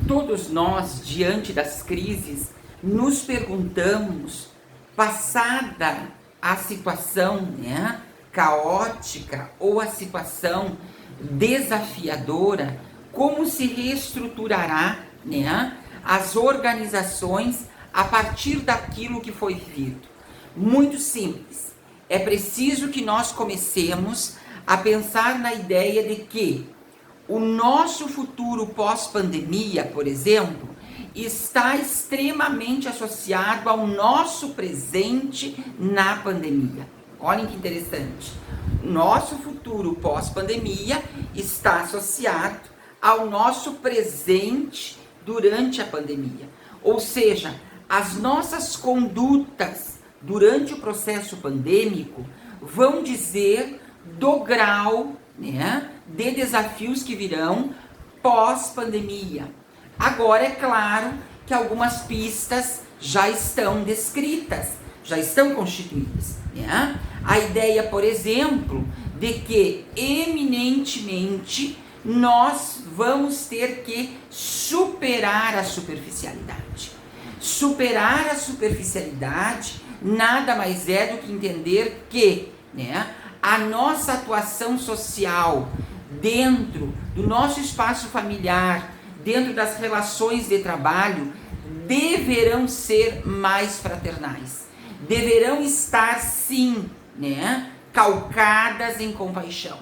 Todos nós, diante das crises, nos perguntamos, passada a situação, né, caótica ou a situação desafiadora, como se reestruturará, né, as organizações a partir daquilo que foi vivido. Muito simples. É preciso que nós comecemos a pensar na ideia de que o nosso futuro pós-pandemia, por exemplo, está extremamente associado ao nosso presente na pandemia. Olhem que interessante. Nosso futuro pós-pandemia está associado ao nosso presente durante a pandemia. Ou seja, as nossas condutas durante o processo pandêmico vão dizer do grau, né, de desafios que virão pós-pandemia. Agora, é claro que algumas pistas já estão descritas, já estão constituídas, né? A ideia, por exemplo, de que eminentemente nós vamos ter que superar a superficialidade. Superar a superficialidade nada mais é do que entender que, né, a nossa atuação social dentro do nosso espaço familiar, dentro das relações de trabalho, deverão ser mais fraternais. Deverão estar, sim, né, calcadas em compaixão.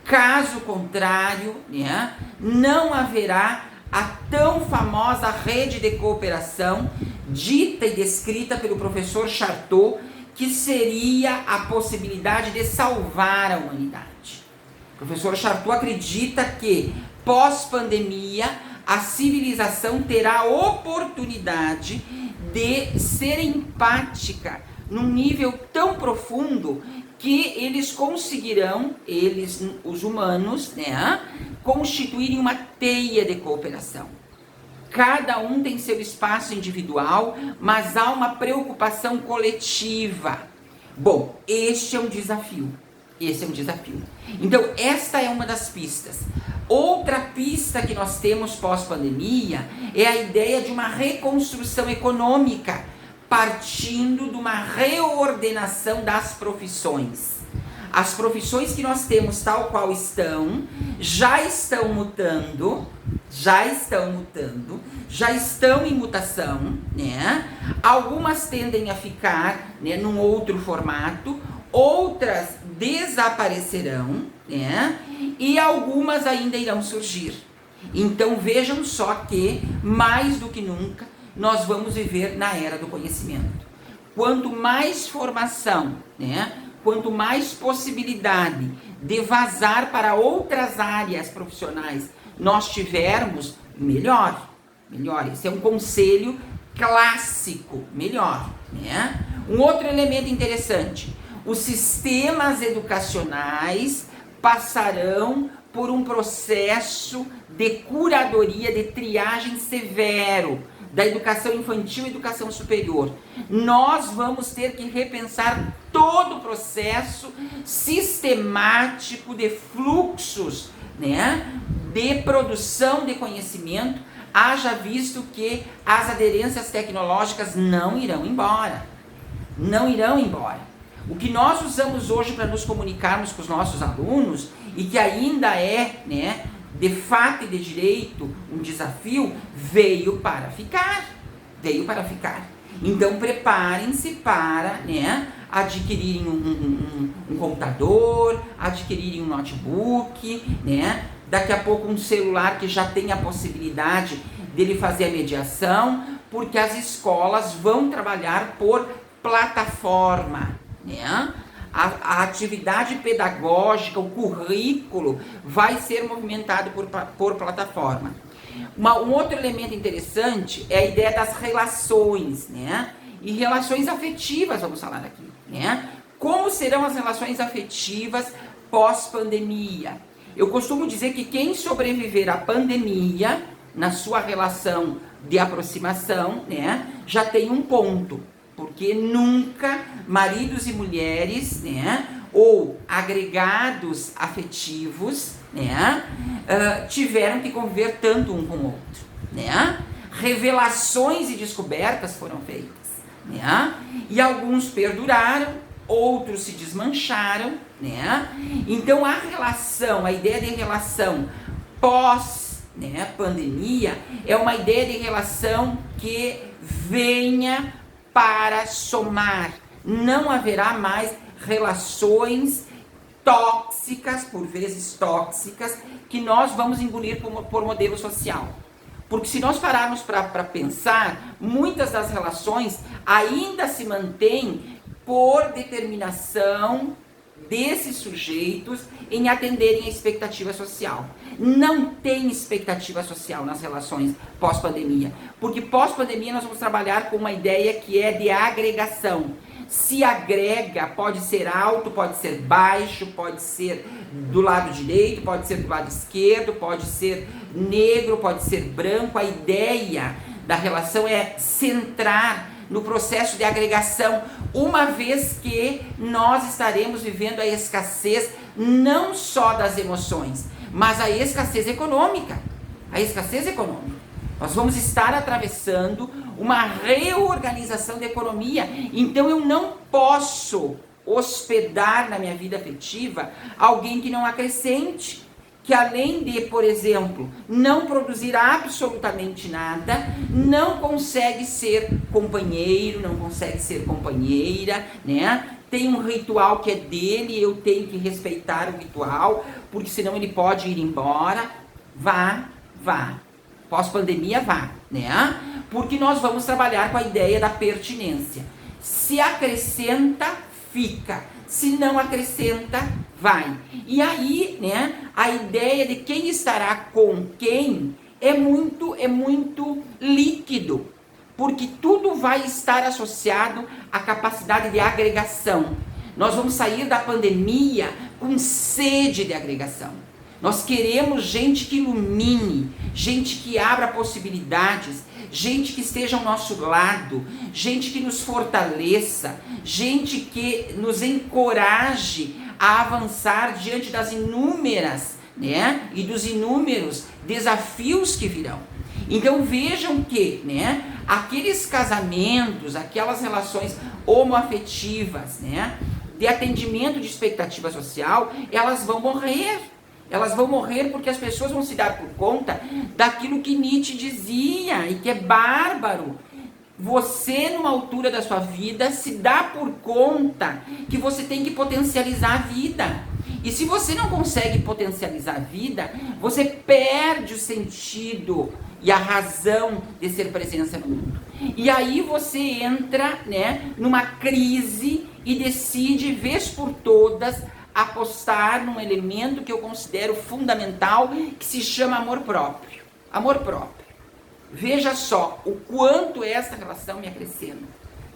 Caso contrário, né, não haverá a tão famosa rede de cooperação dita e descrita pelo professor Chartot, que seria a possibilidade de salvar a humanidade. O professor Chartot acredita que, pós-pandemia, a civilização terá a oportunidade de ser empática num nível tão profundo que eles conseguirão, os humanos, né, constituírem uma teia de cooperação. Cada um tem seu espaço individual, mas há uma preocupação coletiva. Bom, este é um desafio. Então, esta é uma das pistas. Outra pista que nós temos pós-pandemia é a ideia de uma reconstrução econômica, partindo de uma reordenação das profissões. As profissões que nós temos tal qual estão, já estão mutando, já estão em mutação, né? Algumas tendem a ficar, né, num outro formato, outras desaparecerão, né? E algumas ainda irão surgir. Então vejam só que, mais do que nunca, nós vamos viver na era do conhecimento. Quanto mais formação, né, quanto mais possibilidade de vazar para outras áreas profissionais nós tivermos, melhor. Esse é um conselho clássico, melhor, né? Um outro elemento interessante: os sistemas educacionais passarão por um processo de curadoria, de triagem severo da educação infantil e educação superior. Nós vamos ter que repensar todo o processo sistemático de fluxos, né, de produção de conhecimento, haja visto que as aderências tecnológicas não irão embora. O que nós usamos hoje para nos comunicarmos com os nossos alunos, e que ainda é, né, de fato e de direito um desafio, veio para ficar. Então preparem-se para, né, adquirirem um computador, adquirirem um notebook, né, daqui a pouco um celular que já tem a possibilidade dele fazer a mediação, porque as escolas vão trabalhar por plataforma, né? A atividade pedagógica, o currículo vai ser movimentado por plataforma. Um outro elemento interessante é a ideia das relações, né? E relações afetivas, vamos falar aqui, né? Como serão as relações afetivas pós-pandemia? Eu costumo dizer que quem sobreviver à pandemia, na sua relação de aproximação, né, já tem um ponto. Porque nunca maridos e mulheres, né, ou agregados afetivos, né, tiveram que conviver tanto um com o outro, né? Revelações e descobertas foram feitas, né? E alguns perduraram, outros se desmancharam, né? Então a relação, a ideia de relação pós, né, pandemia é uma ideia de relação que venha para somar. Não haverá mais relações tóxicas, por vezes tóxicas, que nós vamos engolir por modelo social. Porque se nós pararmos para pensar, muitas das relações ainda se mantêm por determinação desses sujeitos em atenderem a expectativa social. Não tem expectativa social nas relações pós-pandemia, porque pós-pandemia nós vamos trabalhar com uma ideia que é de agregação. Se agrega, pode ser alto, pode ser baixo, pode ser do lado direito, pode ser do lado esquerdo, pode ser negro, pode ser branco. A ideia da relação é centrar no processo de agregação, uma vez que nós estaremos vivendo a escassez não só das emoções, mas a escassez econômica. A escassez econômica. Nós vamos estar atravessando uma reorganização da economia. Então eu não posso hospedar na minha vida afetiva alguém que não acrescente, que além de, por exemplo, não produzir absolutamente nada, não consegue ser companheiro, não consegue ser companheira, né? Tem um ritual que é dele, eu tenho que respeitar o ritual, porque senão ele pode ir embora. Vá. Pós-pandemia, vá, né? Porque nós vamos trabalhar com a ideia da pertinência. Se acrescenta, fica. Se não acrescenta, vai. E aí, né, a ideia de quem estará com quem é muito líquido, porque tudo vai estar associado à capacidade de agregação. Nós vamos sair da pandemia com sede de agregação. Nós queremos gente que ilumine, gente que abra possibilidades, gente que esteja ao nosso lado, gente que nos fortaleça, gente que nos encoraje a avançar diante das inúmeras, né, e dos inúmeros desafios que virão. Então vejam que, né, aqueles casamentos, aquelas relações homoafetivas, né, de atendimento de expectativa social, elas vão morrer. Elas vão morrer porque as pessoas vão se dar por conta daquilo que Nietzsche dizia e que é bárbaro. Você, numa altura da sua vida, se dá por conta que você tem que potencializar a vida. E se você não consegue potencializar a vida, você perde o sentido e a razão de ser presença no mundo. E aí você entra, né, numa crise e decide, vez por todas, apostar num elemento que eu considero fundamental, que se chama amor próprio. Amor próprio. Veja só o quanto essa relação me acrescenta,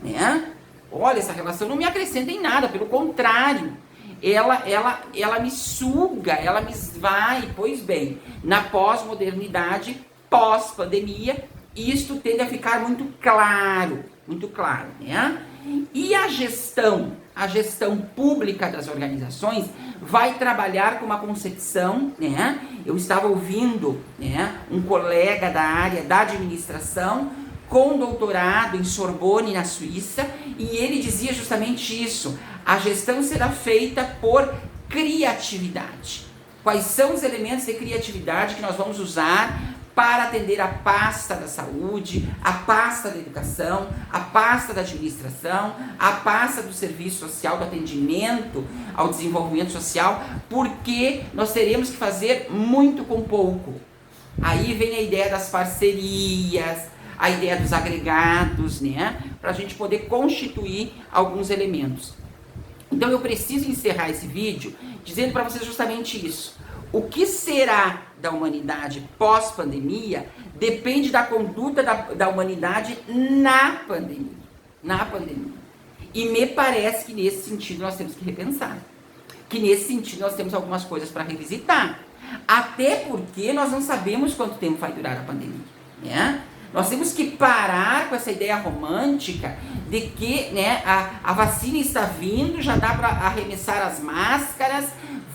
né? Olha, essa relação não me acrescenta em nada, pelo contrário. Ela me suga, ela me esvai. Pois bem, na pós-modernidade, pós-pandemia, isto tende a ficar muito claro, né? E a gestão pública das organizações vai trabalhar com uma concepção, né? Eu estava ouvindo, né, um colega da área da administração com doutorado em Sorbonne, na Suíça, e ele dizia justamente isso. A gestão será feita por criatividade. Quais são os elementos de criatividade que nós vamos usar para atender a pasta da saúde, a pasta da educação, a pasta da administração, a pasta do serviço social, do atendimento ao desenvolvimento social, porque nós teremos que fazer muito com pouco. Aí vem a ideia das parcerias, a ideia dos agregados, né? Para a gente poder constituir alguns elementos. Então eu preciso encerrar esse vídeo dizendo para vocês justamente isso. O que será da humanidade pós-pandemia depende da conduta da humanidade na pandemia. E me parece que nesse sentido nós temos que repensar. Que nesse sentido nós temos algumas coisas para revisitar. Até porque nós não sabemos quanto tempo vai durar a pandemia, né? Nós temos que parar com essa ideia romântica de que, né, a vacina está vindo, já dá para arremessar as máscaras,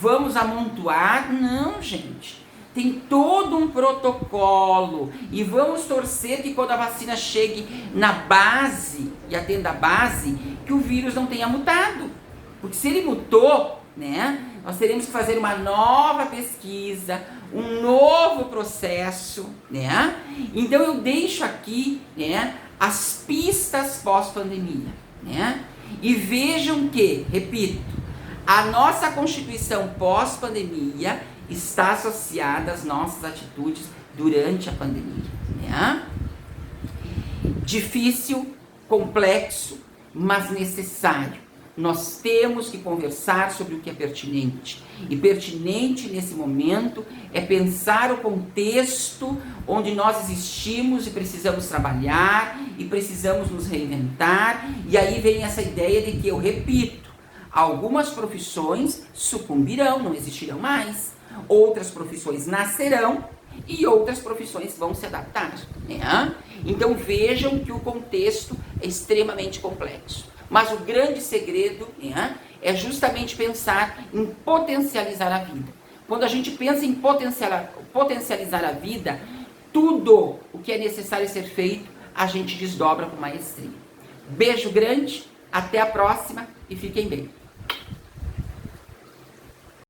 vamos amontoar. Não, gente. Tem todo um protocolo e vamos torcer que quando a vacina chegue na base e atenda a base, que o vírus não tenha mutado. Porque se ele mutou, né, nós teremos que fazer uma nova pesquisa, um novo processo, né? Então eu deixo aqui, né, as pistas pós-pandemia, né? E vejam que, repito, a nossa Constituição pós-pandemia está associada às nossas atitudes durante a pandemia, né? Difícil, complexo, mas necessário. Nós temos que conversar sobre o que é pertinente. E pertinente nesse momento é pensar o contexto onde nós existimos e precisamos trabalhar e precisamos nos reinventar. E aí vem essa ideia de que, eu repito, algumas profissões sucumbirão, não existirão mais. Outras profissões nascerão e outras profissões vão se adaptar, né? Então vejam que o contexto é extremamente complexo. Mas o grande segredo, né, é justamente pensar em potencializar a vida. Quando a gente pensa em potencializar a vida, tudo o que é necessário ser feito, a gente desdobra com maestria. Beijo grande, até a próxima e fiquem bem.